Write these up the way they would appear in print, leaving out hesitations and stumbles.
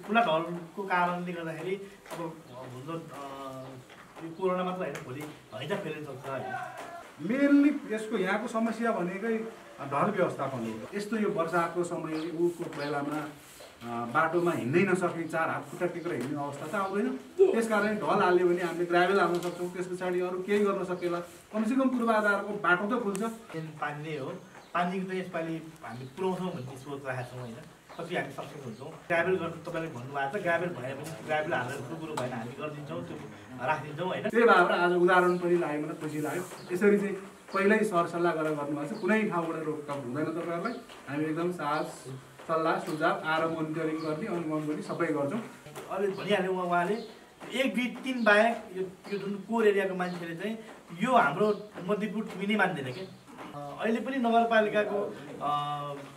खुला ढलको कारणले गर्दाखेरि अब भुल्दो यो कोरोना मात्र होइन भोलि हैजा फेर्न सक्छ होइन। मेनली यसको यहाँको समस्या भनेकै ढल व्यवस्थापन हो। यस्तो यो वर्षाको समय उको बेलामा बाटोमा हिँड्नै नसक्ने 4 हात खुट्टा टेकेर हिँड्ने अवस्था त आउँदैन। त्यसकारण ढल हाल्यो भने हामीले ग्राभेल हाल्न सक्छौँ, त्यस पछाडि अरू केही गर्न सकेला, कमसेकम पूर्वाधारको बाटो त खुल्छ। पानी नै हो, पानीको त यसपालि हामी पुऱ्याउँछौँ भन्ने सोच राखेका छौँ होइन। कति हामी सक्षम हुन्छौँ ग्राभेल गर्नु। तपाईँले भन्नुभएको छ ग्राभेल भए पनि ग्राभेल हालेर कुरो भएन हामी गरिदिन्छौँ, त्यो राखिदिन्छौँ होइन। त्यही भएर आज उदाहरण पनि लाग्यो, मलाई खुसी लाग्यो। यसरी चाहिँ पहिल्यै सरसल्लाह गरेर गर्नुभएको छ। कुनै ठाउँबाट रोकटोक हुँदैन तपाईँहरूलाई। हामी एकदम साहस सल्लाह सुझाव आएर मोनिटरिङ गर्ने, अनुगमन गर्ने सबै गर्छौँ। अहिले भनिहाल्यो उहाँले 1, 2, 3 बाहेक यो जुन कोर एरियाको मान्छेले चाहिँ यो हाम्रो मध्यपुर टिभी नै मान्दैन क्या। अहिले पनि नगरपालिकाको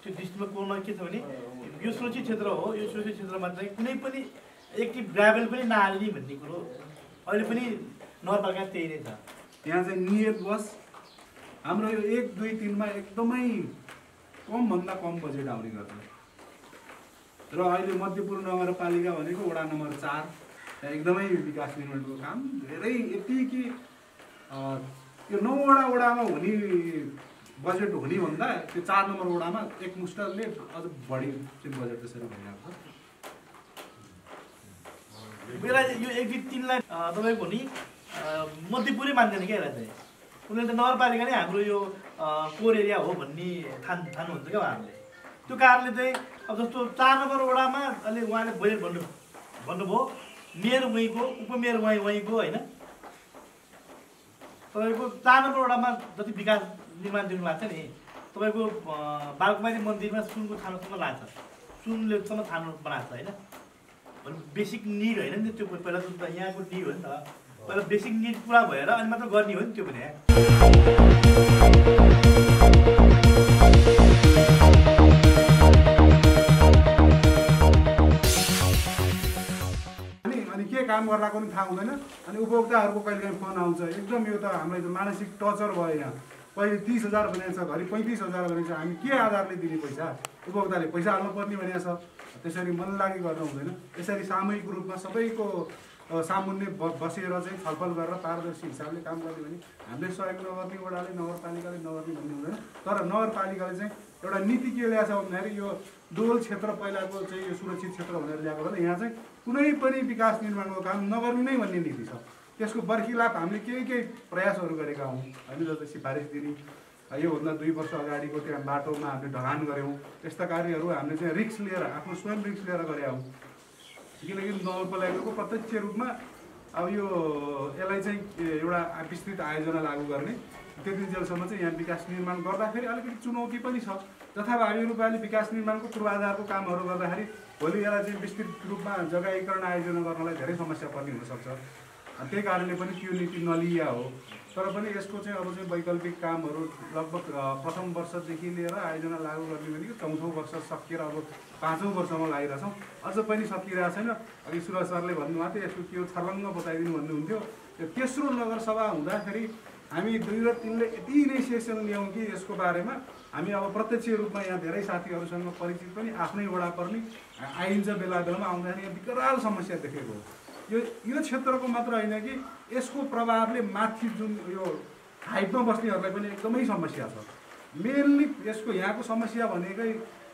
त्यो दृष्टिमा कोरमा के छ भने यो सुरक्षित क्षेत्र हो, यो सुरक्षित क्षेत्रमा चाहिँ कुनै पनि एक्टिभ ग्राभेल पनि नहाल्ने भन्ने कुरो अहिले पनि नगरपालिका त्यही नै छ। यहाँ चाहिँ नियतवश हाम्रो यो 1, 2, 3 मा एकदमै कमभन्दा कम बजेट आउने गर्छ। र अहिले मध्यपुर नगरपालिका भनेको वडा नम्बर 4 एकदमै विकास निर्माणको काम धेरै यति कि यो 9 वडामा हुने बजेट हुने भन्दा त्यो 4 नम्बर वडामा एकमुष्टले अझ बढी चाहिँ बजेट त्यसरी भइरहेको छ। बेला यो 1, 2, 3 लाई तपाईँको नि मध्यपुरै मान्दैन क्या यसलाई चाहिँ। उनीहरूले त नगरपालिका नै हाम्रो यो कोर एरिया हो भन्ने ठान्नुहुन्छ क्या उहाँहरूले। त्यो कारणले चाहिँ अब जस्तो 4 नम्बर वडामा अहिले उहाँले बजेट भन्नुभयो, मेयर वहीँको, उपमेयर वहीँको होइन। तपाईँको 4 नम्बर वडामा जति विकास निर्माण दिनु लाग्छ नि, तपाईँको बालकुमारी मन्दिरमा सुनको थानोसम्म लाग्छ, सुनलेसम्म थानो बनाएको छ होइन। भने बेसिक निड होइन नि त्यो, पहिला त यहाँको निड हो नि त। पहिला बेसिक निड पुरा भएर अनि मात्र गर्ने हो नि त्यो पनि। अनि के काम गर्लाको पनि थाहा हुँदैन। अनि उपभोक्ताहरूको कहिलेकाहीँ फोन आउँछ, एकदम यो त हामीलाई त मानसिक टर्चर भयो। यहाँ पहिले 30,000 भनेको छ, घरि 35,000 भनेको छ। हामी के आधारले दिने पैसा? उपभोक्ताले पैसा हाल्नु पर्ने भनेको छ। त्यसरी मनलागी गर्नु हुँदैन। यसरी सामूहिक रूपमा सबैको सामुन्ने बसेर चाहिँ छलफल गरेर पारदर्शी हिसाबले काम गर्ने भने हामीले सहयोग नगर्ने वडाले, नगरपालिकाले नगर्ने भन्ने हुँदैन। तर नगरपालिकाले चाहिँ एउटा नीति के ल्याएको छ भन्दाखेरि यो डोल क्षेत्र पहिलाको चाहिँ यो सुरक्षित क्षेत्र भनेर ल्याएको भएर यहाँ चाहिँ कुनै पनि विकास निर्माणको काम नगर्ने नै भन्ने नीति छ। त्यसको बर्खिलाप हामीले केही प्रयासहरू गरेका हौँ। हामीले जस्तै सिफारिस दिने, योभन्दा 2 वर्ष अगाडिको त्यहाँ बाटोमा हामीले ढलान गऱ्यौँ। त्यस्ता कार्यहरू हामीले चाहिँ रिस्क लिएर, आफ्नो स्वयं रिस्क लिएर गरेका हौँ। किनकि नगरपालिकाको प्रत्यक्ष रूपमा अब यो यसलाई चाहिँ एउटा विस्तृत आयोजना लागू गर्ने, त्यति जेलसम्म चाहिँ यहाँ विकास निर्माण गर्दाखेरि अलिकति चुनौती पनि छ। जथाभावी रूपले विकास निर्माणको पूर्वाधारको कामहरू गर्दाखेरि भोलि यसलाई चाहिँ विस्तृत रूपमा जग्गाईकरण आयोजना गर्नलाई धेरै समस्या पर्ने हुनसक्छ। त्यही कारणले पनि त्यो नीति नलिया हो। तर पनि यसको चाहिँ अब चाहिँ वैकल्पिक कामहरू लगभग प्रथम वर्षदेखि लिएर आयोजना लागू गर्ने भनेको 4औं वर्ष सकिएर अब 5औं वर्षमा लागिरहेछौँ। अझ पनि सकिरहेको छैन। अघि सुरज सरले भन्नुभएको थियो यसको के हो छर्लङ्ग बताइदिनु भन्नुहुन्थ्यो। यो तेस्रो नगरसभा हुँदाखेरि हामी 2 र 3 ले यति नै सेसन ल्याउँ कि यसको बारेमा हामी अब प्रत्यक्ष रूपमा यहाँ धेरै साथीहरूसँग परिचित पनि आफ्नै वडा पर्ने आइन्छ। बेला बेलामा आउँदाखेरि यहाँ विकराल समस्या देखेको हो। यो क्षेत्रको मात्र होइन कि यसको प्रभावले माथि जुन यो हाइटमा बस्नेहरूलाई पनि एकदमै समस्या छ। मेनली यसको यहाँको समस्या भनेकै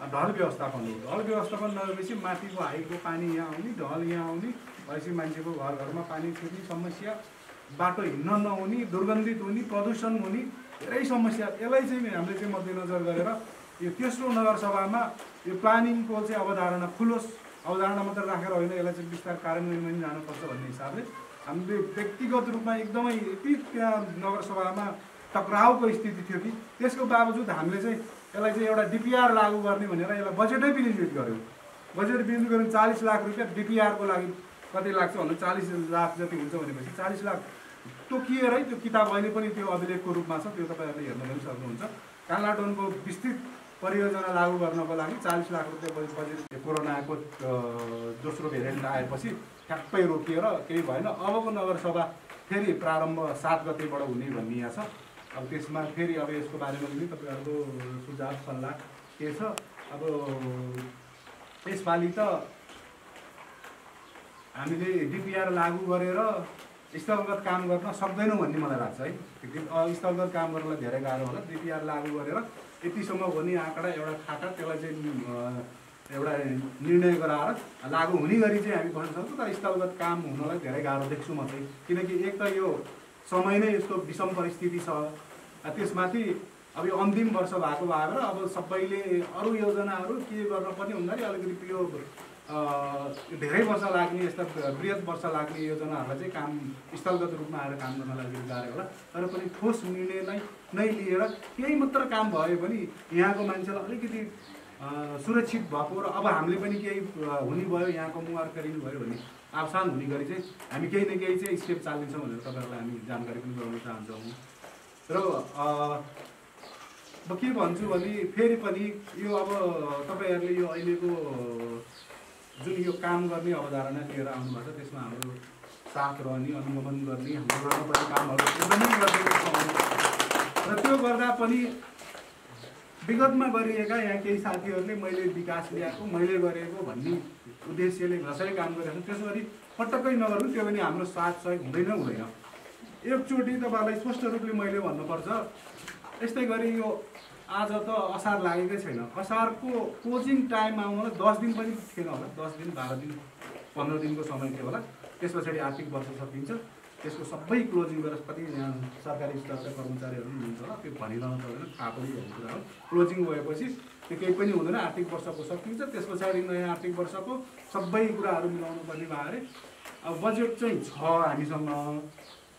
ढल व्यवस्थापन हो। ढल व्यवस्थापन नभएपछि माथिको हाइटको पानी यहाँ आउने, ढल यहाँ आउने भएपछि मान्छेको घर घरमा पानी छिर्ने समस्या, बाटो हिँड्न नहुने, दुर्गन्धित हुने, प्रदूषण हुने धेरै समस्या। यसलाई चाहिँ हामीले चाहिँ मध्यनजर गरेर यो तेस्रो नगरसभामा यो प्लानिङको चाहिँ अवधारणा खुलोस्, अवधारणा मात्र राखेर होइन, यसलाई चाहिँ विस्तार कार्यान्वयनमा पनि जानुपर्छ भन्ने हिसाबले हामीले व्यक्तिगत रूपमा एकदमै यति त्यहाँ नगरसभामा टक्राउको स्थिति थियो कि त्यसको बावजुद हामीले चाहिँ यसलाई चाहिँ एउटा डिपिआर लागू गर्ने भनेर यसलाई बजेटै विनियोजित गऱ्यौँ। बजेट विनियोजित गरेर 40 लाख रुपियाँ डिपिआरको लागि कति लाग्छ भन्दा 40 लाख जति हुन्छ भनेपछि 40 लाख तोकिएरै त्यो किताब अहिले पनि त्यो अभिलेखको रूपमा छ। त्यो तपाईँहरूले हेर्न पनि सक्नुहुन्छ। कालाटोनको विस्तृत परियोजना लागू गर्नको लागि 40 लाख रुपियाँ बजेट कोरोनाको दोस्रो भेरिएन्ट आएपछि ठ्याक्कै रोकिएर केही भएन। अबको नगरसभा फेरि प्रारम्भ 7 गतेबाट हुने भन्ने यहाँ छ। अब त्यसमा फेरि अब यसको बारेमा पनि तपाईँहरूको सुझाव सल्लाह के छ? अब यसपालि त हामीले डिपिआर लागू गरेर स्थलगत काम गर्न सक्दैनौँ भन्ने मलाई लाग्छ है। स्थलगत काम गर्नलाई धेरै गाह्रो होला। डिपिआर लागू गरेर यतिसम्म भन्ने आँकडा एउटा खाटा त्यसलाई चाहिँ एउटा निर्णय गराएर लागू हुने गरी चाहिँ हामी भन्न सक्छौँ। तर स्थलगत काम हुनलाई धेरै गाह्रो देख्छु म चाहिँ, किनकि एक त यो समय नै यस्तो विषम परिस्थिति छ। त्यसमाथि अब यो अन्तिम वर्ष भएको भएर अब सबैले अरू योजनाहरू के गर्न पर्ने भन्दाखेरि अलिकति यो धेरै वर्ष लाग्ने यस्ता बृहत वर्ष लाग्ने योजनाहरूलाई चाहिँ काम स्थलगत रूपमा आएर काम गर्नलाई अलिकति गाह्रो होला। तर पनि ठोस निर्णय नै लिएर केही मात्र काम भयो भने यहाँको मान्छेलाई अलिकति सुरक्षित भएको र अब हामीले पनि केही हुने भयो, यहाँको मुहार फेरिनु भयो भन्ने आसान हुने गरी चाहिँ हामी केही न केही चाहिँ स्टेप चालिन्छौँ भनेर तपाईँहरूलाई हामी जानकारी पनि गराउन चाहन्छौँ। र म के भन्छु भने फेरि पनि यो अब तपाईँहरूले यो अहिलेको जुन यो काम गर्ने अवधारणा लिएर आउनुभएको छ त्यसमा हाम्रो साथ रहने अनुगमन गर्ने हाम्रो गर्नुपर्ने कामहरू एकदमै गरिदिएको छ। र त्यो गर्दा पनि विगतमा गरिएका यहाँ केही साथीहरूले मैले विकास ल्याएको मैले गरेको भन्ने उद्देश्यले जसरी काम गरेको छ त्यसो गरी पटक्कै नगर्नु, त्यो पनि हाम्रो साथ सहयोग हुँदैन। एकचोटि तपाईँलाई स्पष्ट रूपले मैले भन्नुपर्छ, यस्तै गरी यो आज त असार लागेकै छैन। असारको क्लोजिङ टाइम आउनलाई 10 दिन पनि थिएन होला, 10 दिन 12 दिन 15 दिनको समय थियो होला। त्यस पछाडि आर्थिक वर्ष सकिन्छ, त्यसको सबै क्लोजिङ गरेर कति यहाँ सरकारी स्तरका कर्मचारीहरू हुनुहुन्छ होला, त्यो भनिरहनु पर्दैन, थाहा पनि भएको कुरा हो। क्लोजिङ भएपछि त्यो केही पनि हुँदैन, आर्थिक वर्षको सकिन्छ। त्यस पछाडि नयाँ आर्थिक वर्षको सबै कुराहरू मिलाउनु पर्ने भएर अब बजेट चाहिँ छ हामीसँग,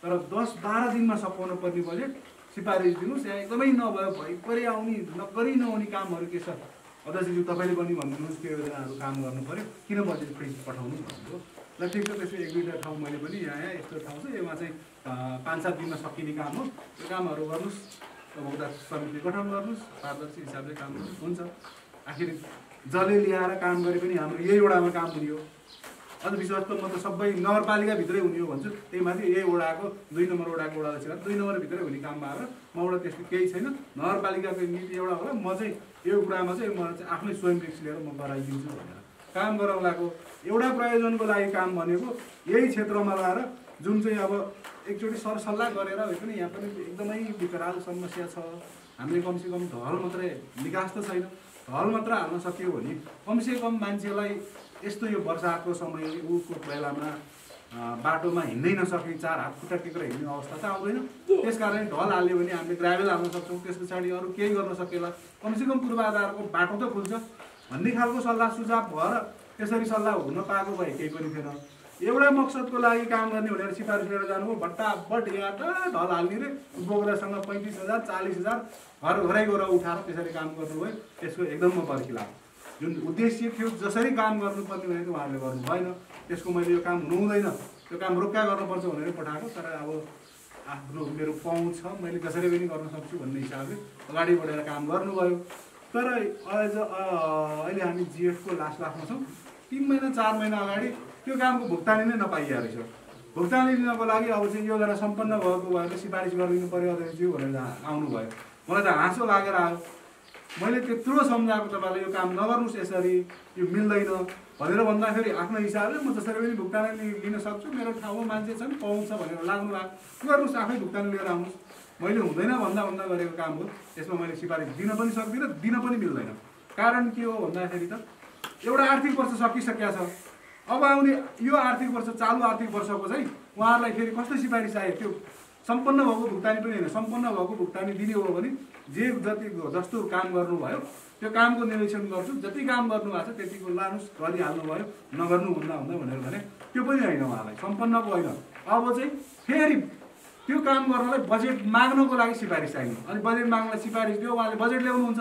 तर 10-12 दिनमा सकाउनु पर्ने बजेट सिफारिस दिनुहोस्। यहाँ एकदमै नभए भइपरि आउने नगरी नहुने कामहरू के छ अध्यक्षज्यू तपाईँले पनि भनिदिनुहोस्, त्यो योजनाहरू काम गर्नु पऱ्यो, किन बजेट फ्रिज पठाउनु भन्नुभयो। ल ठिक छ, त्यसो 1-2 ठाउँ मैले पनि यहाँ यस्तो ठाउँ छ, यसमा चाहिँ 5-7 दिनमा सकिने काम हो, त्यो कामहरू गर्नुहोस्, उपभोक्ता समिति गठन गर्नुहोस्, पारदर्शी हिसाबले काम गर्नुहोस्, हुन्छ। आखिर जसले ल्याएर काम गरे पनि हाम्रो यही वडामा काम हुने हो। अझ विश्वास त म त सबै नगरपालिकाभित्रै हुने हो भन्छु। त्यही माथि यही वडाको 2 नम्बर वडाको वडा अध्यक्ष 2 नम्बरभित्रै हुने काम भएर मबाट त्यस्तो केही छैन। नगरपालिकाको नीति एउटा होला, म चाहिँ यो कुरामा चाहिँ म चाहिँ आफ्नै स्वयं रिस्क लिएर म गराइदिन्छु भनेर काम गराउलाको एउटा प्रयोजनको लागि काम भनेको यही क्षेत्रमा लाएर जुन चाहिँ अब एकचोटि सरसल्लाह गरेर भए पनि यहाँ पनि एकदमै विकराल समस्या छ। हामीले कमसेकम ढल मात्रै निकास त छैन, ढल मात्र हाल्न सक्यो भने कमसेकम मान्छेलाई यस्तो यो वर्षाको समय उको बेलामा बाटोमा हिँड्नै नसक्ने 4 हात खुट्टा टेकेर हिँड्ने अवस्था त आउँदैन। त्यसकारण ढल हाल्यो भने हामीले ग्राभेल हाल्न सक्छौँ, त्यस पछाडि अरू केही गर्न सकेला, कमसेकम पूर्वाधारको बाटो त खुल्छ भन्ने खालको सल्लाह सुझाव भएर त्यसरी सल्लाह हुन पाएको भए केही पनि थिएन। एउटा मकसदको लागि काम गर्ने भनेर सिफारिस लिएर जानुभयो, भट्टाभट यहाँ त ढल हाल्ने रे उपभोक्तासँग 35,000 40,000 घरै गएर उठाएर त्यसरी काम गर्नुभयो। त्यसको एकदम म पर्खिला। जुन उद्देश्य थियो जसरी काम गर्नुपर्ने भनेको उहाँहरूले गर्नु भएन। त्यसको मैले यो काम हुनु हुँदैन, त्यो काम रोक्का गर्नुपर्छ भनेर पठाएको, तर अब आफ्नो मेरो पहुँच छ, मैले जसरी पनि गर्न सक्छु भन्ने हिसाबले अगाडि बढेर काम गर्नुभयो। तर अहिले हामी जिएफको लास्टमा छौँ। 3 महिना 4 महिना अगाडि त्यो कामको भुक्तानी नै नपाइएको रहेछ। भुक्तानी लिनको लागि अब चाहिँ योजना सम्पन्न भएको भएर सिफारिस गरिदिनु पर्यो अध्यक्षज्यू भनेर आउनुभयो। मलाई त हाँसो लागेर आयो। मैले त्यत्रो सम्झाएको तपाईँलाई यो काम नगर्नुहोस्, यसरी यो मिल्दैन भनेर भन्दाखेरि आफ्नो हिसाबले म जसरी पनि भुक्तानी लिन सक्छु, मेरो ठाउँमा मान्छे छन् पाउँछ भनेर लाग्नु भएको, गर्नुहोस्, आफै भुक्तानी लिएर आउनुहोस्। मैले हुँदैन भन्दा गरेको काम हो। यसमा मैले सिफारिस दिन पनि सक्दिनँ, दिन पनि मिल्दैन। कारण के हो भन्दाखेरि त एउटा आर्थिक वर्ष सकिसकेको छ। अब आउने यो आर्थिक वर्ष चालु आर्थिक वर्षको चाहिँ उहाँहरूलाई फेरि कस्तो सिफारिस आयो, त्यो सम्पन्न भएको भुक्तानी पनि होइन। सम्पन्न भएको भुक्तानी दिने हो भने जे जति जस्तो काम गर्नुभयो त्यो कामको निरीक्षण गर्छु, जति काम गर्नुभएको छ त्यतिको लानुहोस्, गरिहाल्नु भयो, नगर्नु भन्दा भनेर भने त्यो पनि होइन उहाँलाई, सम्पन्नको होइन। अब चाहिँ फेरि त्यो काम गर्नलाई बजेट माग्नको लागि सिफारिस चाहियो। अनि बजेट माग्नलाई सिफारिस दियो, उहाँले बजेट ल्याउनुहुन्छ,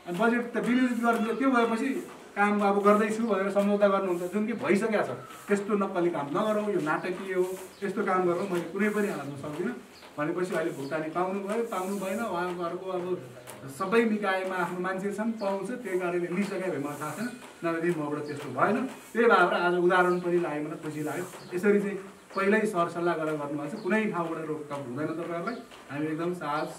अनि बजेट त विनियोजित गरिदिन्छ। त्यो भएपछि काम अब गर्दैछु भनेर सम्झौता गर्नुहुन्छ, जुन कि भइसकेको छ। त्यस्तो नक्कली काम नगरौँ, यो नाटकीय हो, त्यस्तो काम गरौँ मैले कुनै पनि हाल्न सक्दिनँ भनेपछि अहिले भुक्तानी पाउनु भएन। उहाँहरूको अब सबै निकायमा आफ्नो मान्छे छन्, पाउँछ, त्यही कारणले लिइसके भए मलाई थाहा छैन, नभएदेखि मबाट त्यस्तो भएन। त्यही भएर आज उदाहरण पनि लाग्यो, मलाई खुसी लाग्यो। यसरी चाहिँ पहिल्यै सरसल्लाह गरेर गर्नुभएको छ, कुनै ठाउँबाट रोकटोक हुँदैन। तपाईँहरूलाई हामी एकदम साहस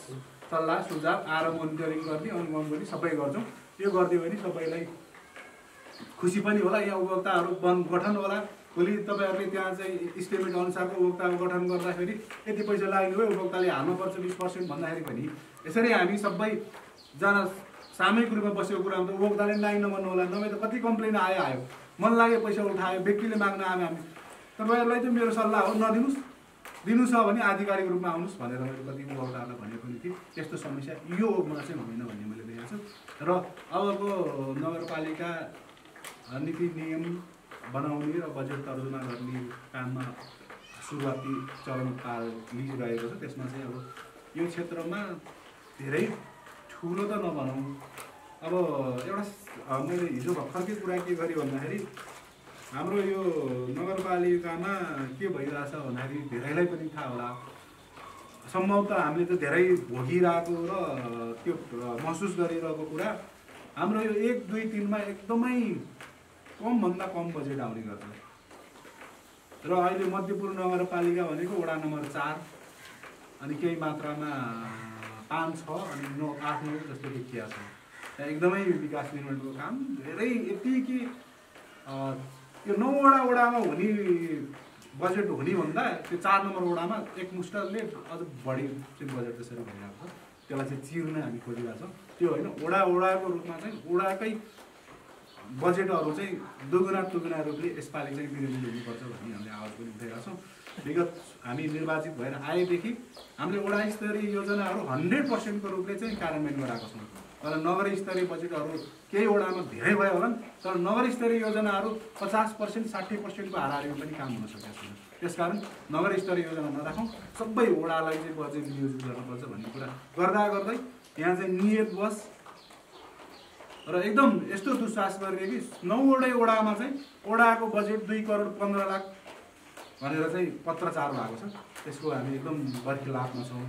सल्लाह सुझाव आएर मोनिटरिङ गर्ने, अनुगमन गर्ने सबै गर्छौँ। यो गरिदियो भने सबैलाई खुसी पनि होला, यहाँ उपभोक्ताहरू गठन होला, भोलि तपाईँहरूले त्यहाँ चाहिँ इस्टिमेट अनुसारको उपभोक्ताको गठन गर्दाखेरि यति पैसा लाग्ने हो उपभोक्ताले हाल्नुपर्छ 20% भन्दाखेरि पनि यसरी हामी सबैजना सामूहिक रूपमा बसेको कुरा हुन्छ। उपभोक्ताले नाइ नभन्नु होला, नभए त कति कम्प्लेन आयो मन लाग्यो पैसा उठायो, व्यक्तिले माग्न आयो। हामी तपाईँहरूलाई चाहिँ मेरो सल्लाह हो नदिनुहोस्, दिनु छ भने आधिकारिक रूपमा आउनुहोस् भनेर मैले कति उपभोक्ताहरूलाई भनेको पनि थिएँ। त्यस्तो समस्या योमा चाहिँ हुँदैन भन्ने मैले देखेको छु। र अबको नगरपालिका नीति नियम बनाउने र बजेट तर्जुमा गर्ने काममा सुरुवाती चरण लिइरहेको छ। त्यसमा चाहिँ अब यो क्षेत्रमा धेरै ठुलो त नभनौँ, अब एउटा मैले हिजो भर्खरकै कुरा के गरेँ भन्दाखेरि हाम्रो यो नगरपालिकामा के भइरहेछ भन्दाखेरि धेरैलाई पनि थाहा होला, सम्भवतः हामीले त धेरै भोगिरहेको र त्यो महसुस गरिरहेको कुरा हाम्रो यो 1, 2, 3 मा एकदमै कमभन्दा कम बजेट आउने गर्छ। र अहिले मध्यपुर नगरपालिका भनेको वडा नम्बर 4 अनि केही मात्रामा 5, 6 अनि 9, 8, 9 जस्तो देखिया छ। त्यहाँ एकदमै विकास निर्माणको काम धेरै यति कि यो 9 वडामा हुने बजेट हुने भन्दा त्यो 4 नम्बर वडामा एकमुष्टले अझ बढी चाहिँ बजेट त्यसरी भइरहेको छ। त्यसलाई चाहिँ चिर्न हामी खोजिरहेको छौँ। त्यो होइन, वडाको रूपमा चाहिँ वडाकै बजेटहरू चाहिँ दुगुना रूपले यसपालि चाहिँ विरोधी हुनुपर्छ भन्ने हामीले आवाज पनि उठाइरहेका छौँ। विगत हामी निर्वाचित भएर आएदेखि हामीले वडा स्तरीय योजनाहरू 100% को रूपले चाहिँ कार्यान्वयन गराएको छौँ। तर नगर स्तरीय बजेटहरू केही वडामा धेरै भयो होला, तर नगर स्तरीय योजनाहरू 50%, 60% को हाराहारीमा पनि काम हुन सकेको छैन। त्यसकारण नगर स्तरीय योजना नराखौँ, सबै वडालाई चाहिँ बजेट नियोजित गर्नुपर्छ भन्ने कुरा गर्दै यहाँ चाहिँ नियतवश र एकदम यस्तो दुस्साहस गरिदियो कि 9 वडामा चाहिँ वडाको बजेट 2 करोड 15 लाख भनेर चाहिँ पत्रचार भएको छ। त्यसको हामी एकदम बर्खिलाफमा छौँ,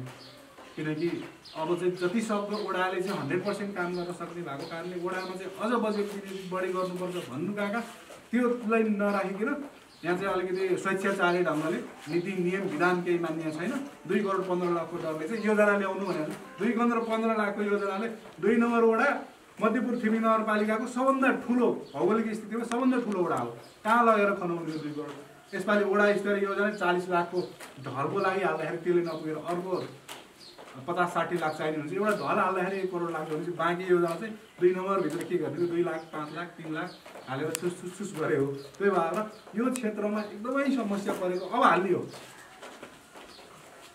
किनकि अब चाहिँ जति सक्दो वडाले चाहिँ 100% काम गर्न सक्ने भएको कारणले वडामा चाहिँ अझ बजेट बढी गर्नुपर्छ भन्नु गएका त्योलाई नराखिकन यहाँ चाहिँ अलिकति स्वेच्छाचारी ढङ्गले नीति नियम विधान केही मान्य छैन। 2 करोड 15 लाखको दरले चाहिँ योजना ल्याउनु भनेर 2 करोड 15 लाखको योजनाले 2 नम्बर वडा मध्यपुर थिमी नगरपालिकाको सबभन्दा ठुलो भौगोलिक स्थितिमा सबभन्दा ठुलो वडा हो, कहाँ लगेर खनाउने 2 करोड। यसपालि वडा स्तरीय योजना 40 लाखको ढलको लागि हाल्दाखेरि त्यसले नपुगेर अर्को 50-60 लाख चाहिने हुन्छ। एउटा ढल हाल्दाखेरि 1 करोड लाग्छ भनेपछि बाँकी योजना चाहिँ 2 नम्बरभित्र के गर्ने 2 लाख 5 लाख 3 लाख हालेर छुस गरे हो। त्यही भएर यो क्षेत्रमा एकदमै समस्या परेको अब हाल्ने हो।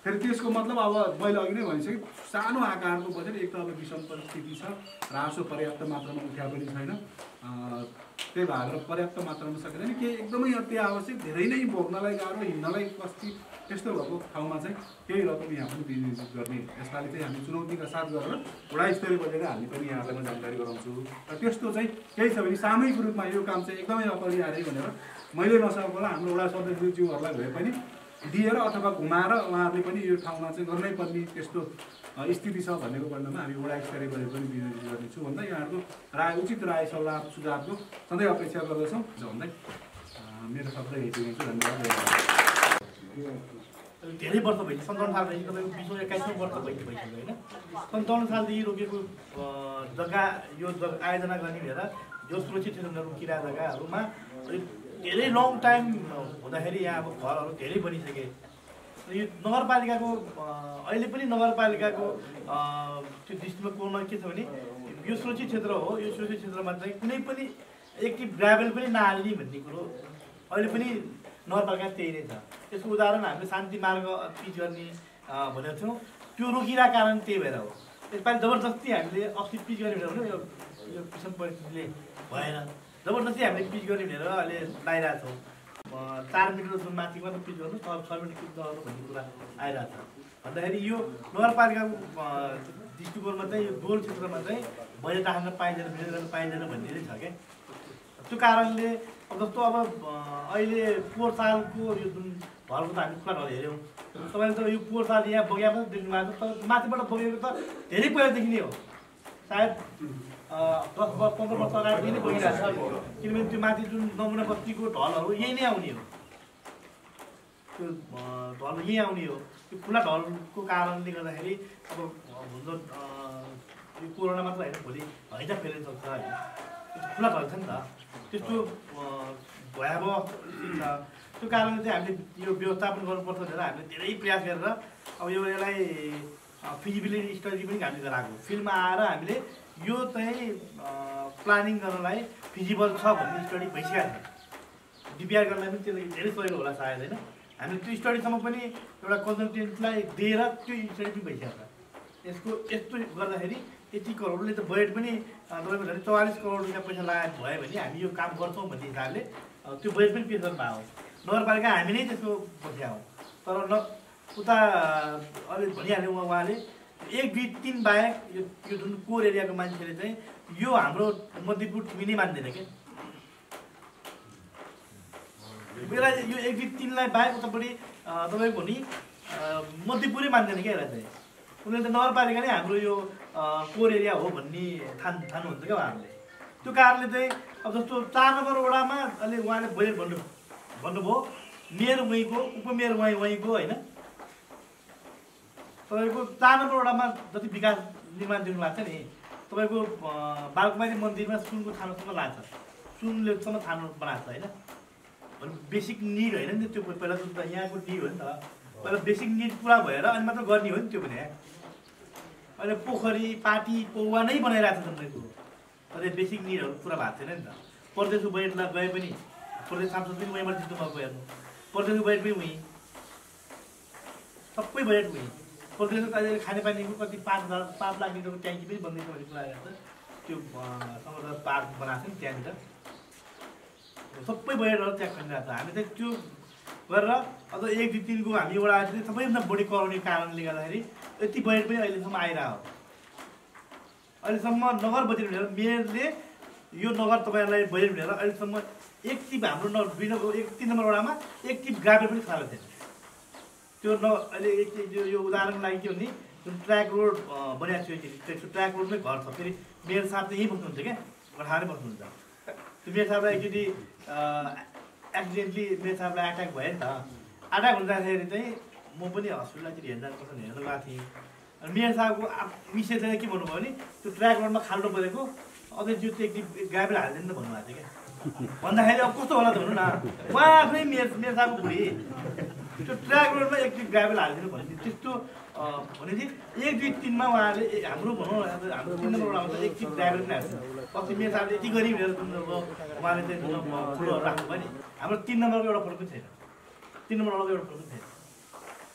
फेरि त्यसको मतलब अब मैले अघि नै भनिसकेँ, सानो आकारको बजेट एक त अब विषम परिस्थिति छ, रासो पर्याप्त मात्रामा उठ्या पनि छैन। त्यही भएर पर्याप्त मात्रामा सकेन के एकदमै अति आवश्यक धेरै नै भोग्नलाई गाह्रो हिँड्नलाई कस्ती त्यस्तो भएको ठाउँमा चाहिँ केही रकम यहाँ पनि विनियोजित गर्ने यसपालि चाहिँ हामी चुनौतीका साथ गरेर वडा स्तरीय बजेट हाल्ने पनि यहाँलाई म जानकारी गराउँछु। र त्यस्तो चाहिँ केही छ भने सामूहिक रूपमा यो काम चाहिँ एकदमै अपरिहार्य भनेर मैले नसकेको होला हाम्रो वडा सदस्यज्यूहरूलाई भए पनि दिएर अथवा घुमाएर उहाँहरूले पनि यो ठाउँमा चाहिँ गर्नै पर्ने त्यस्तो स्थिति छ भनेको खण्डमा हामी वडा स्तरीय बजेट पनि विनियोजित गर्नेछु भन्दा यहाँहरूको राय उचित राय सल्लाह सुझावको सधैँ अपेक्षा गर्दछौँ भन्दै मेरो शब्द यति गर्छु। धन्यवाद। धेरै वर्ष भइसक्यो, 57 सालदेखि तपाईँको 20-21 वर्ष भइसक्यो होइन। 57 सालदेखि रोकेको जग्गा यो आयोजना गर्ने भनेर यो सुरक्षित क्षेत्रमा रोकिरहेका जग्गाहरूमा धेरै लङ टाइम हुँदाखेरि यहाँ अब घरहरू धेरै बनिसके। यो नगरपालिकाको अहिले पनि नगरपालिकाको त्यो दृष्टिकोणमा के छ भने यो सुरक्षित क्षेत्र हो, यो सुरक्षित क्षेत्रमा चाहिँ कुनै पनि एक्टिभ ग्राभेल पनि नहाल्ने भन्ने कुरो अहिले पनि नगरपालिका त्यही नै छ। त्यसको उदाहरण हामीले शान्ति मार्ग पिच गर्ने भनेको थियौँ, त्यो रोकिरहेको कारण त्यही भएर हो। यसपालि जबरजस्ती हामीले अस्ति पिच गर्ने भनेर यो विषम परिस्थितिले भएन, जबरजस्ती हामीले पिच गर्ने भनेर अहिले लगाइरहेको छौँ। 4 मिटर जुन माथि मात्र पिच गर्नु 6 मिटर पिच गर्नु भन्ने कुरा आइरहेको छ। भन्दाखेरि यो नगरपालिकाको दृष्टिकोणमा चाहिँ यो गोल क्षेत्रमा चाहिँ बजेट राख्न पाइँदैन, विनियोजन गर्न पाइँदैन भन्ने चाहिँ छ क्या। त्यो कारणले अब जस्तो अब अहिले पोहोर सालको यो जुन ढलको त हामी खुला ढल हेऱ्यौँ, तपाईँले त यो पोहोर साल यहाँ बगेको देख्नु भएको छ, तर माथिबाट बगेको त धेरै पहिलादेखि नै हो, सायद 10-15 वर्ष अगाडिदेखि नै बगिरहेको छ। किनभने त्यो माथि जुन नमुना बस्तीको ढलहरू यही नै आउने हो, त्यो ढल यहीँ आउने हो। त्यो खुला ढलको कारणले गर्दाखेरि अब हुन्छ यो कोरोना मात्र होइन, भोलि हैजा फैलिन सक्छ होइन, खुला ढल छ नि त। त्यस्तो भयावह स्थिति छ। त्यो कारणले चाहिँ हामीले यो व्यवस्थापन गर्नुपर्छ भनेर हामीले धेरै प्रयास गरेर अब यसलाई फिजिबिलिटी स्टडी पनि हामीले गराएको। फिल्डमा आएर हामीले यो चाहिँ प्लानिङ गर्नलाई फिजिबल छ भन्ने स्टडी भइसकेको छ। डिपिआर गर्नलाई पनि त्यसले धेरै सहयोग होला सायद होइन। हामीले त्यो स्टडीसम्म पनि एउटा कन्सल्टेन्टलाई दिएर त्यो स्टडी पनि भइसकेको छ। यसको यस्तो गर्दाखेरि यति करोडले त बजेट पनि तपाईँको झन् 44 करोड रुपियाँ पैसा लागेको भयो भने हामी यो काम गर्छौँ भन्ने हिसाबले त्यो बजेट पनि पेश गर्नु भएको। नगरपालिका हामी नै त्यसको बसिया हौँ। तर उता अहिले भनिहाल्यो उहाँले 1, 2, 3 बाहेक यो जुन कोर एरियाको मान्छेले चाहिँ यो हाम्रो मध्यपुर ठिमी नै मान्दैन क्या। बेला यो 1, 2, 3 लाई बाहेक उतापट्टि तपाईँको नि मध्यपुरै मान्दैन क्या यसलाई चाहिँ। उनीहरूले त नगरपालिका नै हाम्रो यो कोर एरिया हो भन्ने ठान्नुहुन्छ क्या उहाँहरूले। त्यो कारणले चाहिँ अब जस्तो 4 नम्बर वडामा अहिले उहाँले बजेट भन्नुभयो, मेयर वहीँको, उपमेयर वहीँको होइन। तपाईँको 4 नम्बर वडामा जति विकास निर्माण दिनु भएको छ नि, तपाईँको बालकुमारी मन्दिरमा सुनको थानोसम्म लाग्छ, सुनलेसम्म थानो बनाएको छ होइन। बेसिक निड होइन नि त्यो, पहिला त यहाँको निड हो नि त। पहिला बेसिक निड पुरा भएर अनि मात्र गर्ने हो नि त्यो पनि। अहिले पोखरी पाटी पौवा नै बनाइरहेको छ तपाईँको, तर बेसिक निडहरू पुरा भएको छैन नि त। प्रदेशको बजेटमा गए पनि प्रदेश सांसद पनि वहीँबाट जित्नु भएको हेर्नु, प्रदेशको बजेट पनि उहीँ, सबै बजेट उहीँ। प्रदेशको अहिले खानेपानीको कति 5 लाख लिटरको ट्याङ्की पनि बन्दैछ भन्ने कुरा आएको छ। त्यो समुद्र पार्क बनाएको छ नि त्यहाँनिर, सबै बजेटहरू त्यहाँ खनिरहेको छ। हामी चाहिँ त्यो गरेर अझ 1, 2, 3 को हामी एउटा चाहिँ सबैभन्दा बढी कराउने कारणले गर्दाखेरि यति बजेट पनि अहिलेसम्म आइरहेको हो। अहिलेसम्म नगर बजेट भनेर मेयरले यो नगर तपाईँहरूलाई बजेट भनेर अहिलेसम्म एक टिप हाम्रो 3 नम्बर वडामा एक टिप गाडे पनि खाएको थिएन। त्यो अहिले यो उदाहरणको लागि के भने जुन ट्र्याक रोड बनिएको थियो, त्यो ट्र्याक रोडमै घर छ। फेरि मेयर साहब चाहिँ यहीँ बस्नुहुन्छ क्या, गठारै बस्नुहुन्छ। त्यो मेयर साहबलाई एकचोटि एक्सिडेन्टली मेयर साहबलाई एट्याक भयो नि त। एट्याक हुँदाखेरि चाहिँ म पनि हस्पिटलतिर हेर्न हेर्नु गएको थिएँ। अनि मेयर साहबको विषय चाहिँ के भन्नुभयो भने त्यो ट्र्याक रोडमा खाल्नु परेको अझै त्यो एक गाबेर हालिदिनु त भन्नुभएको थियो क्या। भन्दाखेरि अब कस्तो होला त भन्नु न, उहाँ आफै मेयर साहबको बुढी त्यो ट्र्याक रोडमा एक गाबेर हालिदिनु भन्यो। त्यस्तो भनेपछि 1, 2, 3 मा उहाँहरूले हाम्रो भनौँ हाम्रो 3 नम्बर वडामा त एक टिप ड्राइभर पनि हाल्छ। पछि मेयर साहबले यति गरी भनेर उहाँले चाहिँ ठुलोहरू राख्नुभयो नि। हाम्रो 3 नम्बरको एउटा फरक पनि छैन, 3 नम्बर वडाको एउटा फरक पनि छैन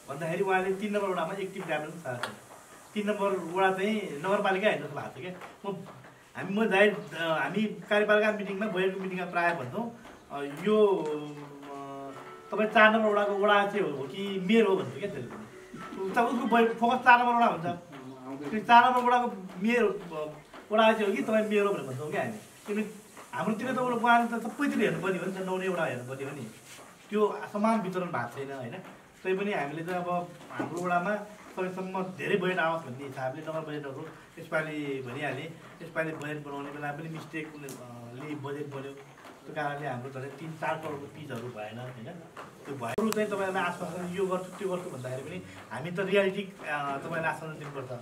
भन्दाखेरि उहाँले 3 नम्बर वडामा एक टिप ड्राइभर पनि सार्छ। 3 नम्बर वडा चाहिँ नगरपालिका हेर्नु जस्तो भएको थियो क्या। म जाहिर हामी कार्यपालिका मिटिङमा बजेटको मिटिङमा प्रायः भन्छौँ यो तपाईँ 4 नम्बर वडाको वडा चाहिँ हो कि मेयर हो भन्छु क्या। त्यसले उसको फोकस 4 नम्बर वडा हुन्छ। त्यो 4 नम्बर वडाको मेयर वडा चाहिँ हो कि तपाईँ मेयर हो भनेर भन्छौँ क्या हामी। किनभने हाम्रोतिर त उहाँले त सबैतिर हेर्नुपर्ने हो नि त, 9 वडा हेर्नुपर्ने हो नि। त्यो समान वितरण भएको छैन होइन। तै पनि हामीले चाहिँ अब हाम्रो वडामा सबैसम्म धेरै बजेट आओस् भन्ने हिसाबले नगर बजेटहरू यसपालि भनिहालेँ। यसपालि बजेट बनाउने बेला पनि मिस्टेकले बजेट बन्यो। त्यो कारणले हाम्रो झन् 3-4 करोडको पिचहरू भएन होइन। त्यो भयो चाहिँ तपाईँहरूलाई आश्वासन यो गर्छु त्यो गर्छु भन्दाखेरि पनि हामी त रियालिटी तपाईँलाई आश्वासन दिनुपर्छ।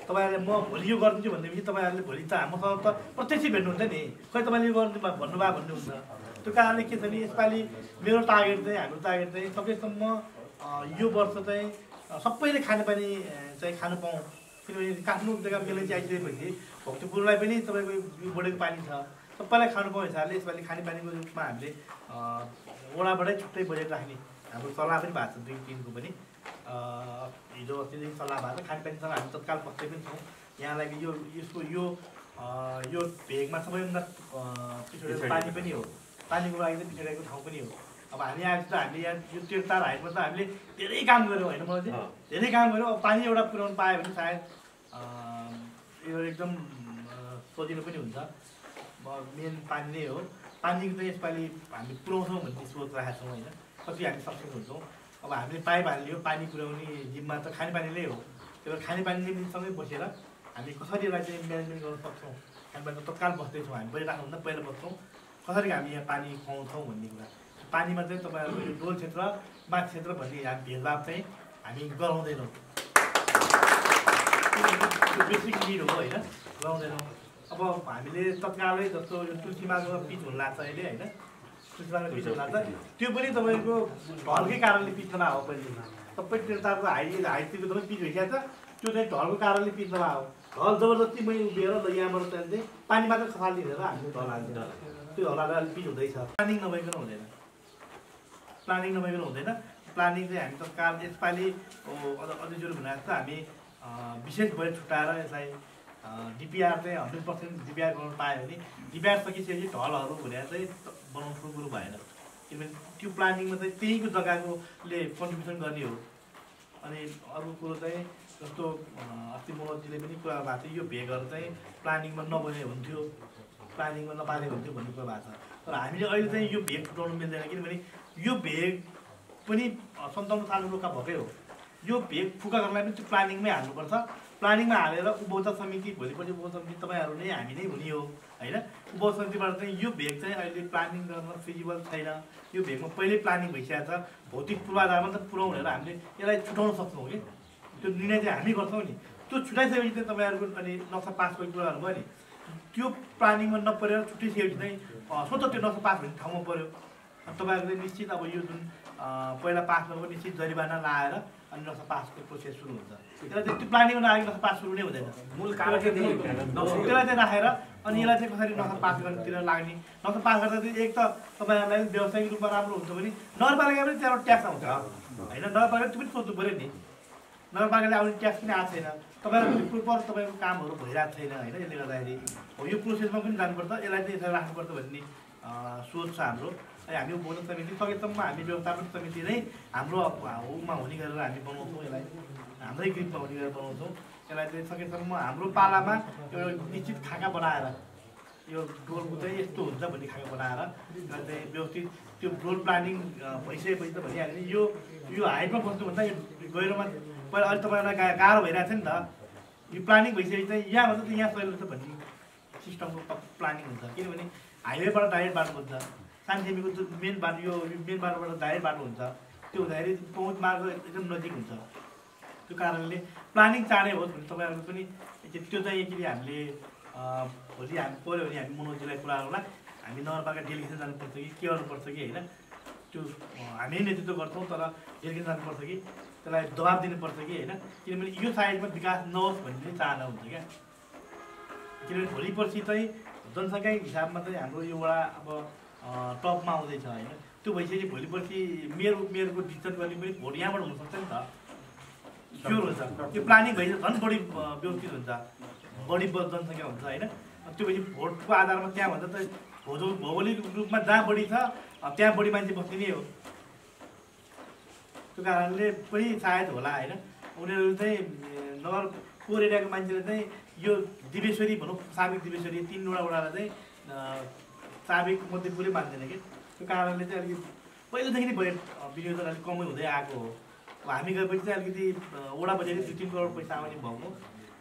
तपाईँहरूले म भोलि यो गरिदिन्छु भनेपछि तपाईँहरूले भोलि त मसँग त प्रत्यक्ष भेट्नुहुन्छ नि, खै तपाईँले यो गर्नु भन्नुभयो भन्नुहुन्छ। त्यो कारणले के छ भने यसपालि मेरो टार्गेट चाहिँ हाम्रो टार्गेट चाहिँ सकेसम्म यो वर्ष चाहिँ सबैले खानेपानी चाहिँ खानु पाऊँ। किनभने काठमाडौँ जग्गा मेलै चाहिँ आइसकेपछि भक्तपुरलाई पनि तपाईँको बढेको पानी छ, सबैलाई खानु पाउने हिसाबले यसपालि खानेपानीको रूपमा हामीले वडाबाटै छुट्टै बजेट राख्ने हाम्रो सल्लाह पनि भएको छ। 2-3 को पनि हिजो अस्तिदेखि सल्लाह भएको छ। खानेपानीसँग हामी तत्काल बस्दै पनि छौँ। यहाँलाई यसको यो भेगमा सबैभन्दा पिछडिएको पानी पनि हो, पानीको लागि चाहिँ पिछडिएको ठाउँ पनि हो। अब हामी आएपछि त हामीले यहाँ यो 13 हाइटमा त हामीले धेरै काम गऱ्यौँ होइन। मलाई चाहिँ धेरै काम गऱ्यौँ। अब पानी एउटा पुर्याउनु पायो भने सायद यो एकदम सजिलो पनि हुन्छ। मेन पानी नै हो। पानीको चाहिँ यसपालि हामी पुऱ्याउँछौँ भन्ने सोच राखेका छौँ होइन। कति हामी सक्षम हुन्छौँ। अब हामीले पाइप हालियो पानी पुर्याउने जिम्मा त खानेपानीले हो। त्यही भएर खानेपानीसँगै बसेर हामी कसरी यसलाई चाहिँ म्यानेजमेन्ट गर्न सक्छौँ। खानेपानी तत्काल बस्दैछौँ हामी, बजेट राख्नुभन्दा पहिला बस्छौँ कसरी हामी यहाँ पानी खुवाउँछौँ भन्ने कुरा। पानीमा चाहिँ तपाईँहरूको यो डोल क्षेत्र माथि क्षेत्र भन्ने हामी भेदभाव चाहिँ हामी गराउँदैनौँ। त्यो बेसिक निड हो होइन, गराउँदैनौँ। अब हामीले तत्कालै जस्तो यो तुलसीमाको पिच हुन लाग्छ अहिले होइन। सूचनामा पिच होला त त्यो पनि तपाईँको ढलकै कारणले पिच नभएको पहिले सबै टेन्टारको हाइटतिर तपाईँ पिच भइसकेको छ त्यो चाहिँ ढलको कारणले पिच नभएको ढल जबरजस्ती मै उभिएर ल यहाँबाट चाहिँ पानी मात्र खसालिदिएर हामीले ढल हाल्छ त्यो ढललाई अलिक पिच हुँदैछ प्लानिङ नभइकन हुँदैन प्लानिङ चाहिँ हामी तत्काल यसपालि अध्यक्षहरू भने जस्तो हामी विशेष भएर छुट्याएर यसलाई डिपिआर चाहिँ 100% डिपिआर गर्न पायो भने डिपिआर सकिसकेपछि ढलहरू भनेर चाहिँ बनाउनु सुरु भएन किनभने त्यो प्लानिङमा चाहिँ त्यहीको जग्गाकोले कन्ट्रिब्युसन गर्ने हो अनि अरू कुरो चाहिँ जस्तो अस्ति मनोजीले पनि कुरा भएको थियो यो भेगहरू चाहिँ प्लानिङमा नबने हुन्थ्यो प्लानिङमा नपाले हुन्थ्यो भन्ने कुरा भएको छ तर हामीले अहिले चाहिँ यो भेग छुटाउनु मिल्दैन किनभने यो भेग पनि 57 सालको रोका भएकै हो यो भेग फुका गर्नलाई पनि त्यो प्लानिङमै हाल्नुपर्छ प्लानिङमा हालेर उपभोक्ता समिति भोलिपल्ट उपभोक्ता समिति तपाईँहरू नै हामी नै हुने हो होइन उपभोक्ता समितिबाट चाहिँ यो भेग चाहिँ अहिले प्लानिङ गर्न फिजिबल छैन यो भेगमा पहिल्यै प्लानिङ भइसकेको छ भौतिक पूर्वाधारमा त पुऱ्याउँ भनेर हामीले यसलाई छुटाउन सक्छौँ कि त्यो निर्णय चाहिँ हामी गर्छौँ नि त्यो छुटाइसकेपछि चाहिँ तपाईँहरूको अनि नक्सा पास गर्ने कुराहरू भयो नि त्यो प्लानिङमा नपरेर छुटिसकेपछि चाहिँ स्वतः त्यो नक्सा पास भन्ने ठाउँमा पऱ्यो तपाईँहरूले निश्चित अब यो जुन पहिला पास भएको निश्चित जरिवाना लाएर अनि नक्सा पासको प्रोसेस सुरु हुन्छ त्यसलाई चाहिँ त्यो प्लानिङमा नआएको नक्सा पास सुरु नै हुँदैन मूल कारण त्यसलाई चाहिँ राखेर अनि यसलाई चाहिँ कसरी नक्सा पास गर्नेतिर लाग्ने नक्सा पास गर्दा चाहिँ एक त तपाईँहरूलाई व्यावसायिक रूपमा राम्रो हुन्छ भने नगरपालिका पनि त्यहाँबाट ट्याक्स आउँछ होइन नगरपालिका त्यो पनि सोध्नु पऱ्यो नि नगरपालिकाले आउने ट्याक्स पनि आएको छैन तपाईँहरूको प्रोपर तपाईँको कामहरू भइरहेको छैन होइन यसले गर्दाखेरि हो यो प्रोसेसमा पनि जानुपर्छ यसलाई चाहिँ यसलाई राख्नुपर्छ भन्ने सोच छ हाम्रो हामी उपभोक्ता समिति सकेसम्म हामी व्यवस्थापन समिति नै हाम्रो उमा हुने गरेर हामी बनाउँछौँ यसलाई हाम्रै ग्रुपमा हुने गरेर बनाउँछौँ यसलाई चाहिँ सकेसम्म हाम्रो पालामा एउटा निश्चित खाका बनाएर यो डोलको चाहिँ यस्तो हुन्छ भन्ने खाका बनाएर यसलाई चाहिँ व्यवस्थित त्यो डोल प्लानिङ भइसकेपछि त भनिहाल्यो नि यो हाइटमा बस्नुभन्दा यो गहिरोमा पहिला अहिले तपाईँहरूलाई गाह्रो भइरहेको छ नि त यो प्लानिङ भइसकेपछि चाहिँ यहाँभन्दा चाहिँ यहाँ सहिलो छ भन्ने सिस्टमको प्लानिङ हुन्छ किनभने हाइवेबाट डाइरेक्ट बाटो हुन्छ सानसेमीको मेन बाटो यो मेन बाटोबाट डाइरेक्ट बाटो हुन्छ त्यो हुँदाखेरि पहुँच मार्ग एकदम नजिक हुन्छ त्यो कारणले प्लानिङ चाँडै होस् भने तपाईँहरूको पनि त्यो चाहिँ एकचोटि हामीले भोलि हामी पऱ्यो भने हामी मनोजीलाई कुरा गरौँला हामी नगरपालिका डेलिगेसन जानुपर्छ कि के गर्नुपर्छ कि होइन त्यो हामी नेतृत्व गर्छौँ तर डेलिगेसन जानुपर्छ कि त्यसलाई दबाब दिनुपर्छ कि होइन किनभने यो साइडमा विकास नहोस् भन्ने पनि चाहना हुन्छ क्या किनभने भोलि पर्सि चाहिँ जनसङ्ख्याको हिसाबमा चाहिँ हाम्रो यो वडा अब टपमा आउँदैछ होइन त्यो भइसकेपछि भोलि पर्सि मेयरको डिसिजन गर्ने पनि भोट यहाँबाट हुनसक्छ नि त स्योर हुन्छ त्यो प्लानिङ भइसक्यो झन् बढी व्यवस्थित हुन्छ बढी जनसङ्ख्या हुन्छ होइन त्यो भएपछि भोटको आधारमा त्यहाँभन्दा त भौगोलिक रूपमा जहाँ बढी छ त्यहाँ बढी मान्छे बस्ने नै हो त्यो कारणले पनि सायद होला होइन उनीहरू चाहिँ नगर कोर एरियाको मान्छेले चाहिँ यो दिवेश्वरी भनौँ साबिक दिवेश्वरी 3वटा वडालाई चाहिँ साबिक मध्ये पुरै मान्दैन कि त्यो कारणले चाहिँ अलिकति पहिलेदेखि नै विनियोजन अलिक कमै हुँदै आएको हो अब हामी गएपछि चाहिँ अलिकति वडा बजेट 2-3 करोड पैसा आउने भएको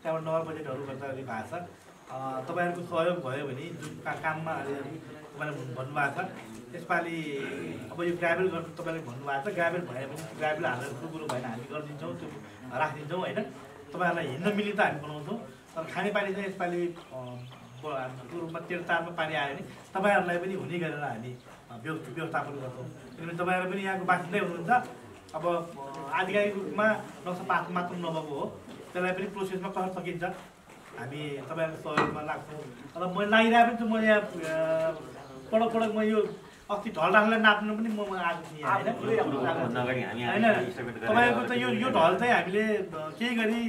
त्यहाँबाट नगर बजेटहरू गर्दा अलिक भएको छ तपाईँहरूको सहयोग भयो भने जुन काममा तपाईँले भन्नुभएको छ यसपालि अब यो ग्राभेल गर्नु तपाईँले भन्नुभएको छ ग्राभेल भयो भने ग्राभेल हालेर कुरो भएन हामी गरिदिन्छौँ त्यो राखिदिन्छौँ होइन तपाईँहरूलाई हिँड्न मिल्ने त हामी बनाउँछौँ तर खानेपानी चाहिँ यसपालि रूपमा 13-4मा पानी आयो भने तपाईँहरूलाई पनि हुने गरेर हामी व्यवस्थापन गर्छौँ किनभने तपाईँहरू पनि यहाँको बासिन्दै हुनुहुन्छ अब आधिकारिक रूपमा नक्सा पास मात्र नभएको हो त्यसलाई पनि प्रोसेसमा गर्न सकिन्छ हामी तपाईँहरूको सहयोगमा लाग्छौँ र मैले लागिरहेको पनि छु म यहाँ पटक म यो अस्ति ढल राख्नलाई नाप्नु पनि म आएको थिएँ होइन तपाईँहरूको त यो ढल चाहिँ हामीले केही गरी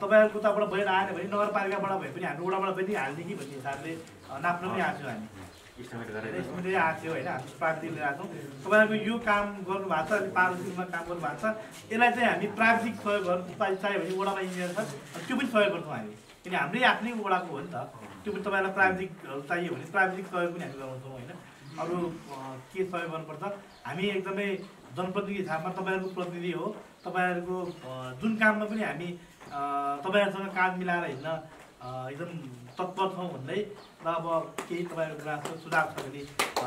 तपाईँहरूको तर्फबाट बजेट आएन भने नगरपालिकाबाट भए पनि हाम्रो वडाबाट पनि हाल्ने कि भन्ने हिसाबले नाप्न पनि आएको छौँ हामी एस्टिमेटै आएको थियो होइन हामी प्राविधिक लिएर आएको छौँ तपाईँहरूको यो काम गर्नुभएको छ अलिक पारदर्शीमा काम गर्नुभएको छ यसलाई चाहिँ हामी प्राविधिक सहयोग गर्नु चाहियो भने वडामा इन्जिनियर छ त्यो पनि सहयोग गर्छौँ हामी किन हाम्रै आफ्नै वडाको हो नि त त्यो पनि तपाईँलाई प्राविधिकहरू चाहियो भने प्राविधिक सहयोग पनि हामी गराउँछौँ होइन अरू के सहयोग गर्नुपर्छ हामी एकदमै जनप्रतिनिधि हिसाबमा तपाईँहरूको प्रतिनिधि हो तपाईँहरूको जुन काममा पनि हामी तपाईँहरूसँग काम मिलाएर हिँड्न एकदम तत्पर छौँ भन्दै र अब केही तपाईँहरूको गुनासो सुझाव छ भने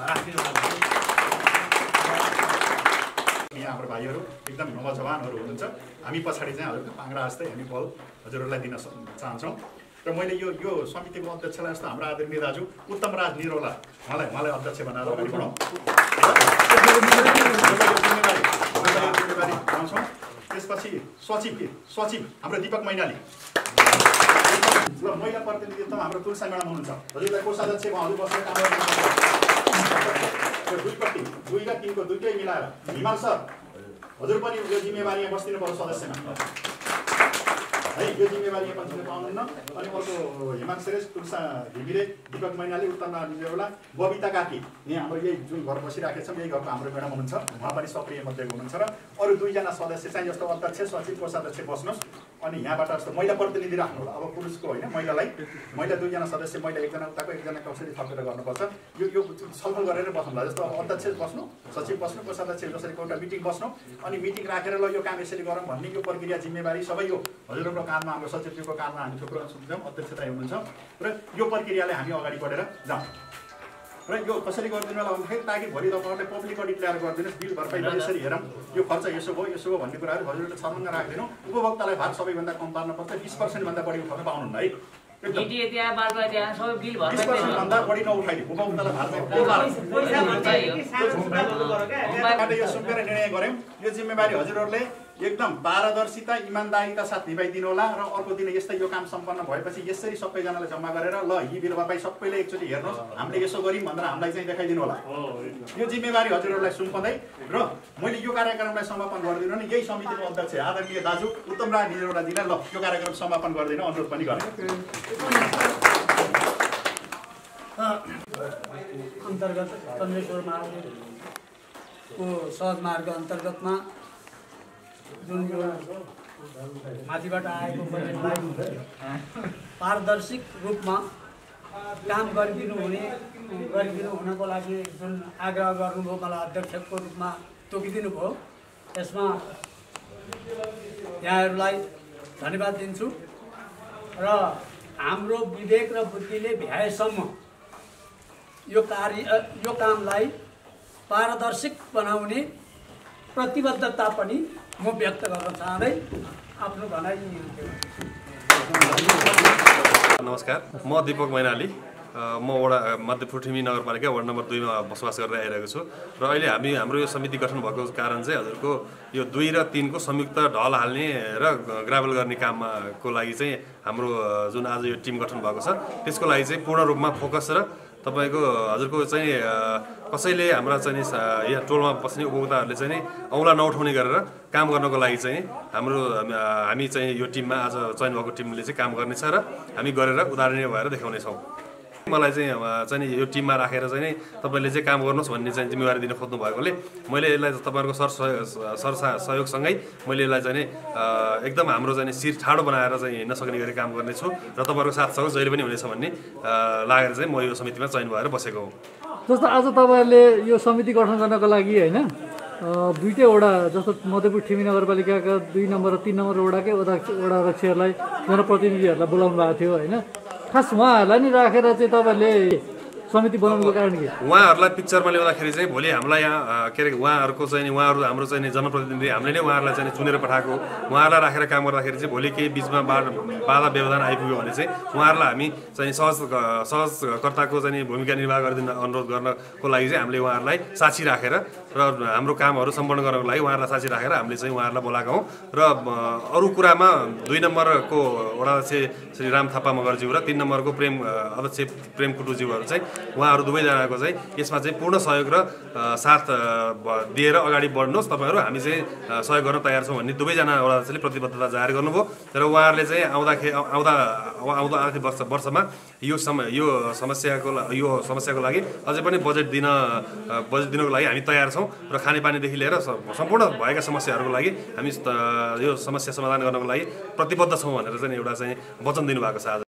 राखिदिनु यहाँ हाम्रो भाइहरू एकदम नवजवानहरू हुनुहुन्छ हामी पछाडि चाहिँ हजुरको पाङ्ग्रा जस्तै हामी बल हजुरहरूलाई दिन चाहन्छौँ र मैले यो समितिको अध्यक्षलाई जस्तो हाम्रो आदरणीय दाजु उत्तम राज निरौला उहाँलाई अध्यक्ष बनाएर अगाडि बढाउँ। जिम्मेवारी बनाउँछौँ। त्यसपछि सचिव हाम्रो दीपक मैनाली ल महिला प्रतिनिधित्व हाम्रो तुलसा म्याडम हुनुहुन्छ। हजुरलाई कोषाध्यक्ष उहाँहरू बसेर काम गर्नुहुन्छ। दुईपट्टि 2 र 3 को दुईटै मिलाएर हिमाल सर हजुर पनि यो जिम्मेवारी यहाँ बस्दिनु पर्यो सदस्यमा है। यो जिम्मेवारी यहाँ बस्दिनु पाउनुहुन्न। अनि अर्को हिमाल श्रेष्ठ, तुलसा घिमिरे, दीपक मैनाली, उत्तम निरौला, बबिता कार्की यहाँ हाम्रो यही जुन घर बसिराखेको छौँ यही घरको हाम्रो म्याडम हुनुहुन्छ। उहाँ पनि सक्रिय मध्येको हुनुहुन्छ र अरू 2 जना सदस्य चाहिँ जस्तो अध्यक्ष सचिव कोषाध्यक्ष बस्नुहोस्। अनि यहाँबाट जस्तो महिला प्रतिनिधि राख्नु होला। अब पुरुषको होइन महिला 2 जना सदस्य, महिला 1 जना उताको 1 जना कसरी थपेर गर्नुपर्छ यो छलफल गरेर बस्नुला। जस्तो अब अध्यक्ष बस्नु, सचिव बस्नु, कोषाध्यक्ष जसरी एउटा मिटिङ बस्नु अनि मिटिङ राखेर ल यो काम यसरी गरौँ भन्ने यो प्रक्रिया जिम्मेवारी सबै यो हजुरहरूको काममा, हाम्रो सचिवज्यूको काममा हामी थुप्रो सुन्छौँ, अध्यक्षता हुनुहुन्छ र यो प्रक्रियालाई हामी अगाडि बढेर जाउँ। र यो कसरी गरिदिनु होला भन्दाखेरि ताकि भोलि तपाईँहरूले पब्लिक अडिट ल्याएर गरिदिनुहोस्, बिल भरपाई यसरी हेरौँ, यो खर्च यसो भयो भन्ने कुराहरू हजुरहरूले छर्लङ्ग राखिदिनु। उपभोक्तालाई भार सबैभन्दा कम पार्नुपर्छ। 20% भन्दा बढी उठाउन पाउनुहुन्न है। 20% भन्दा बढी नउठाइदिनु। उपभोक्तालाई भार यो सुकेर निर्णय गऱ्यौँ। यो जिम्मेवारी हजुरहरूले एकदम पारदर्शिता इमान्दारिता साथ निभाइदिनु होला। र अर्को दिन यस्तै यो काम सम्पन्न भएपछि यसरी सबैजनालाई जम्मा गरेर ल यी बिल भरपाई सबैले एकचोटि हेर्नुहोस्, हामीले यसो गऱ्यौँ भनेर हामीलाई चाहिँ देखाइदिनु होला। यो जिम्मेवारी हजुरहरूलाई सुम्पँदै र मैले यो कार्यक्रमलाई समापन गरिदिनु नि यही समितिको अध्यक्ष आदरणीय दाजु उत्तम राज निरौलाजीलाई ल यो कार्यक्रम समापन गरिदिन अनुरोध पनि गरेँ। अन्तर्गत चन्द्रेश्वर मार्गको सहज मार्ग अन्तर्गतमा जुन यो माथिबाट आएको बजेटलाई पारदर्शिक रूपमा काम गरिदिनु हुनको लागि जुन आग्रह गर्नुभयो, मलाई अध्यक्षको रूपमा तोकिदिनु भयो, यसमा यहाँहरूलाई धन्यवाद दिन्छु। र हाम्रो विवेक र बुद्धिले भ्याएसम्म यो कामलाई पारदर्शिक बनाउने प्रतिबद्धता पनि म व्यक्त गर्न चाहँदै आफ्नो भनाइ। नमस्कार, म दीपक मैनाली, म मध्यपुर ठिमी नगरपालिका वार्ड नम्बर 2 मा बसोबास गर्दै आइरहेको छु। र अहिले हाम्रो यो समिति गठन भएको कारण चाहिँ हजुरको यो 2 र 3 को संयुक्त ढल हाल्ने र ग्राभल गर्ने कामको लागि चाहिँ हाम्रो जुन आज यो टिम गठन भएको छ त्यसको लागि चाहिँ पूर्ण रूपमा फोकस र तपाईको हजुरको चाहिँ कसैले हाम्रा चाहिँ यहाँ टोलमा बस्ने उपभोक्ताहरूले चाहिँ औँला नउठाउने गरेर काम गर्नको लागि चाहिँ हामी चाहिँ यो टिममा आज चयन भएको टिमले चाहिँ काम गर्नेछ र हामी गरेर उदाहरणीय भएर देखाउनेछौँ। मलाई चाहिँ यो टिममा राखेर चाहिँ तपाईँले चाहिँ काम गर्नुहोस् भन्ने चाहिँ जिम्मेवारी दिन खोज्नु भएकोले मैले यसलाई तपाईँहरूको सहयोगसँगै मैले यसलाई चाहिँ एकदम हाम्रो चाहिँ शिर ठाडो बनाएर चाहिँ हिँड्न सक्ने गरी काम गर्नेछु र तपाईँहरूको साथसँग जहिले पनि हुनेछ भन्ने लागेर चाहिँ म यो समितिमा चयन भएर बसेको हुँ। जस्तो आज तपाईँहरूले यो समिति गठन गर्नको लागि होइन दुईटै वडा जस्तो मध्यपुर ठिमी नगरपालिकाका 2 नम्बर र 3 नम्बर वडाकै वडा अध्यक्षहरूलाई जनप्रतिनिधिहरूलाई बोलाउनु भएको थियो होइन। खास उहाँहरूलाई नि राखेर चाहिँ तपाईँहरूले समिति बनाउनुको कारण के? उहाँहरूलाई पिक्चरमा ल्याउँदाखेरि चाहिँ भोलि हामीलाई यहाँ के अरे उहाँहरूको चाहिँ उहाँहरू हाम्रो चाहिँ जनप्रतिनिधि हामीले नै उहाँहरूलाई चाहिँ चुनेर पठाएको, उहाँहरूलाई राखेर काम गर्दाखेरि चाहिँ भोलि केही बिचमा बाधा व्यवधान आइपुग्यो भने चाहिँ उहाँहरूलाई हामी चाहिँ सहजकर्ताको चाहिँ भूमिका निर्वाह गरिदिन अनुरोध गर्नको लागि चाहिँ हामीले उहाँहरूलाई साक्षी राखेर र हाम्रो कामहरू सम्पन्न गर्नको लागि उहाँहरूलाई साक्षी राखेर हामीले चाहिँ उहाँहरूलाई बोलाएको हौँ। र अरू कुरामा 2 नम्बरको वडा अध्यक्ष श्री राम थापा मगरज्यू र 3 नम्बरको अध्यक्ष प्रेम कुटुज्यूहरू चाहिँ उहाँहरू दुवैजनाको चाहिँ यसमा चाहिँ पूर्ण सहयोग र साथ दिएर अगाडि बढ्नुहोस् तपाईँहरू, हामी चाहिँ सहयोग गर्न तयार छौँ भन्ने दुवैजना वडा अध्यक्षले प्रतिबद्धता जाहेर गर्नुभयो। र उहाँहरूले चाहिँ आउँदो आर्थिक वर्षमा यो समस्याको लागि अझै पनि बजेट दिनको लागि हामी तयार छौँ र खानेपानीदेखि लिएर सम्पूर्ण भएका समस्याहरूको लागि हामी यो समस्या समाधान गर्नको लागि प्रतिबद्ध छौँ भनेर चाहिँ एउटा चाहिँ वचन दिनुभएको छ आज।